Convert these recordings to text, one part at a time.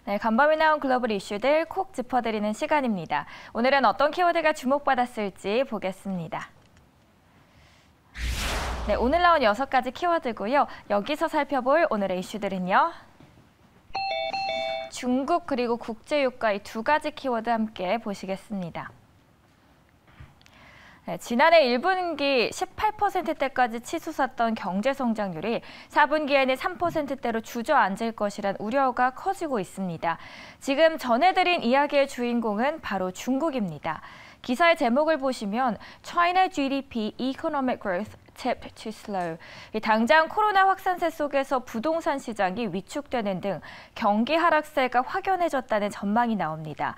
네, 간밤에 나온 글로벌 이슈들 콕 짚어드리는 시간입니다. 오늘은 어떤 키워드가 주목받았을지 보겠습니다. 네, 오늘 나온 6가지 키워드고요. 여기서 살펴볼 오늘의 이슈들은요. 중국 그리고 국제유가 이 2가지 키워드 함께 보시겠습니다. 네, 지난해 1분기 18%대까지 치솟았던 경제 성장률이 4분기에는 3%대로 주저앉을 것이란 우려가 커지고 있습니다. 지금 전해드린 이야기의 주인공은 바로 중국입니다. 기사의 제목을 보시면 China GDP Economic Growth Tipped to Slow. 당장 코로나 확산세 속에서 부동산 시장이 위축되는 등 경기 하락세가 확연해졌다는 전망이 나옵니다.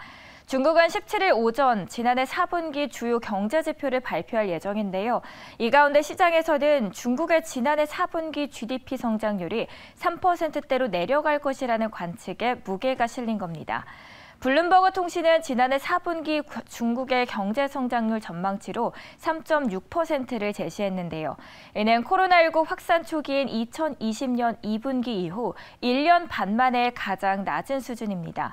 중국은 17일 오전 지난해 4분기 주요 경제 지표를 발표할 예정인데요. 이 가운데 시장에서는 중국의 지난해 4분기 GDP 성장률이 3%대로 내려갈 것이라는 관측에 무게가 실린 겁니다. 블룸버그 통신은 지난해 4분기 중국의 경제 성장률 전망치로 3.6%를 제시했는데요. 이는 코로나19 확산 초기인 2020년 2분기 이후 1년 반 만에 가장 낮은 수준입니다.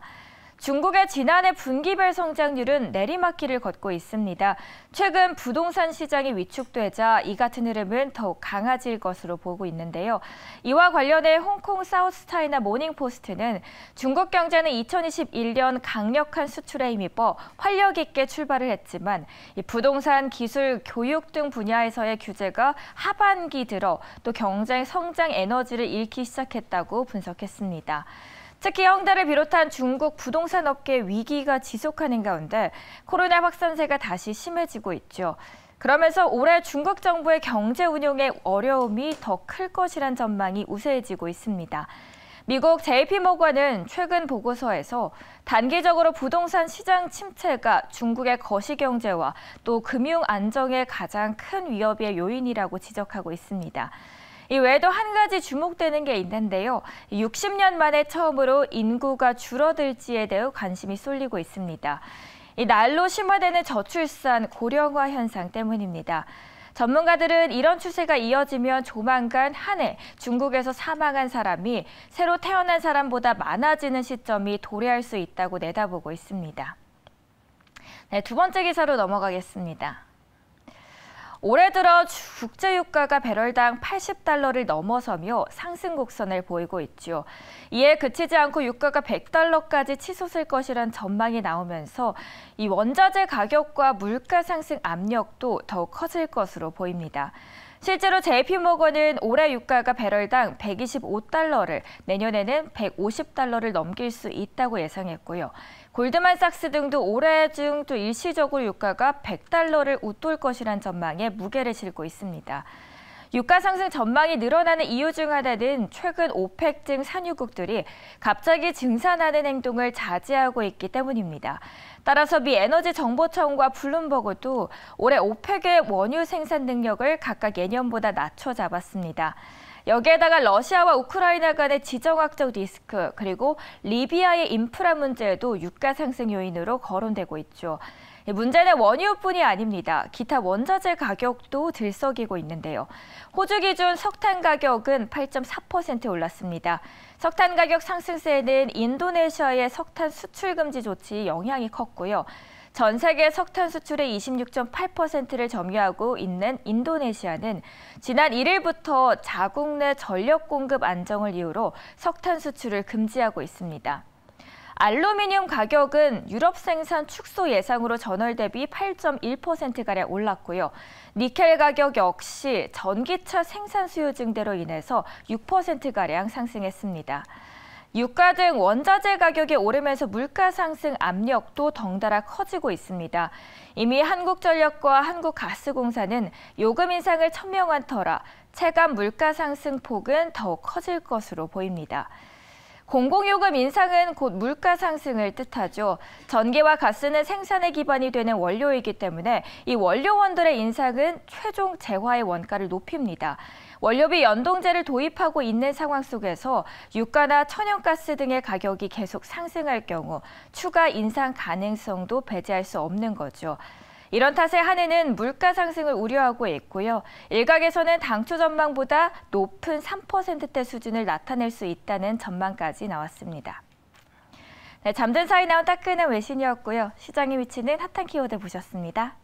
중국의 지난해 분기별 성장률은 내리막길을 걷고 있습니다. 최근 부동산 시장이 위축되자 이 같은 흐름은 더욱 강해질 것으로 보고 있는데요. 이와 관련해 홍콩 사우스차이나 모닝포스트는 중국 경제는 2021년 강력한 수출에 힘입어 활력 있게 출발을 했지만 이 부동산, 기술, 교육 등 분야에서의 규제가 하반기 들어 또 경제 성장 에너지를 잃기 시작했다고 분석했습니다. 특히 헝다를 비롯한 중국 부동산 업계 위기가 지속하는 가운데 코로나 확산세가 다시 심해지고 있죠. 그러면서 올해 중국 정부의 경제 운용의 어려움이 더 클 것이란 전망이 우세해지고 있습니다. 미국 JP모건은 최근 보고서에서 단기적으로 부동산 시장 침체가 중국의 거시경제와 또 금융 안정에 가장 큰 위협의 요인이라고 지적하고 있습니다. 이 외에도 한 가지 주목되는 게 있는데요. 60년 만에 처음으로 인구가 줄어들지에 대해 관심이 쏠리고 있습니다. 이 날로 심화되는 저출산, 고령화 현상 때문입니다. 전문가들은 이런 추세가 이어지면 조만간 한 해 중국에서 사망한 사람이 새로 태어난 사람보다 많아지는 시점이 도래할 수 있다고 내다보고 있습니다. 네, 2번째 기사로 넘어가겠습니다. 올해 들어 국제유가가 배럴당 80달러를 넘어서며 상승 곡선을 보이고 있죠. 이에 그치지 않고 유가가 100달러까지 치솟을 것이란 전망이 나오면서 이 원자재 가격과 물가 상승 압력도 더욱 커질 것으로 보입니다. 실제로 JP모건은 올해 유가가 배럴당 125달러를, 내년에는 150달러를 넘길 수 있다고 예상했고요. 골드만삭스 등도 올해 중 또 일시적으로 유가가 100달러를 웃돌 것이란 전망에 무게를 실고 있습니다. 유가 상승 전망이 늘어나는 이유 중 하나는 최근 오펙 등 산유국들이 갑자기 증산하는 행동을 자제하고 있기 때문입니다. 따라서 미 에너지정보청과 블룸버그도 올해 오펙의 원유 생산 능력을 각각 예년보다 낮춰 잡았습니다. 여기에다가 러시아와 우크라이나 간의 지정학적 리스크, 그리고 리비아의 인프라 문제도 유가 상승 요인으로 거론되고 있죠. 문제는 원유뿐이 아닙니다. 기타 원자재 가격도 들썩이고 있는데요. 호주 기준 석탄 가격은 8.4% 올랐습니다. 석탄 가격 상승세에는 인도네시아의 석탄 수출 금지 조치 영향이 컸고요. 전 세계 석탄 수출의 26.8%를 점유하고 있는 인도네시아는 지난 1일부터 자국 내 전력 공급 안정을 이유로 석탄 수출을 금지하고 있습니다. 알루미늄 가격은 유럽 생산 축소 예상으로 전월 대비 8.1%가량 올랐고요. 니켈 가격 역시 전기차 생산 수요 증대로 인해서 6%가량 상승했습니다. 유가 등 원자재 가격이 오르면서 물가 상승 압력도 덩달아 커지고 있습니다. 이미 한국전력과 한국가스공사는 요금 인상을 천명한 터라 체감 물가 상승 폭은 더욱 커질 것으로 보입니다. 공공요금 인상은 곧 물가 상승을 뜻하죠. 전기와 가스는 생산의 기반이 되는 원료이기 때문에 이 원료원들의 인상은 최종 재화의 원가를 높입니다. 원료비 연동제를 도입하고 있는 상황 속에서 유가나 천연가스 등의 가격이 계속 상승할 경우 추가 인상 가능성도 배제할 수 없는 거죠. 이런 탓에 한해는 물가 상승을 우려하고 있고요. 일각에서는 당초 전망보다 높은 3%대 수준을 나타낼 수 있다는 전망까지 나왔습니다. 네, 잠든 사이 나온 따끈한 외신이었고요. 시장에 미치는 핫한 키워드 보셨습니다.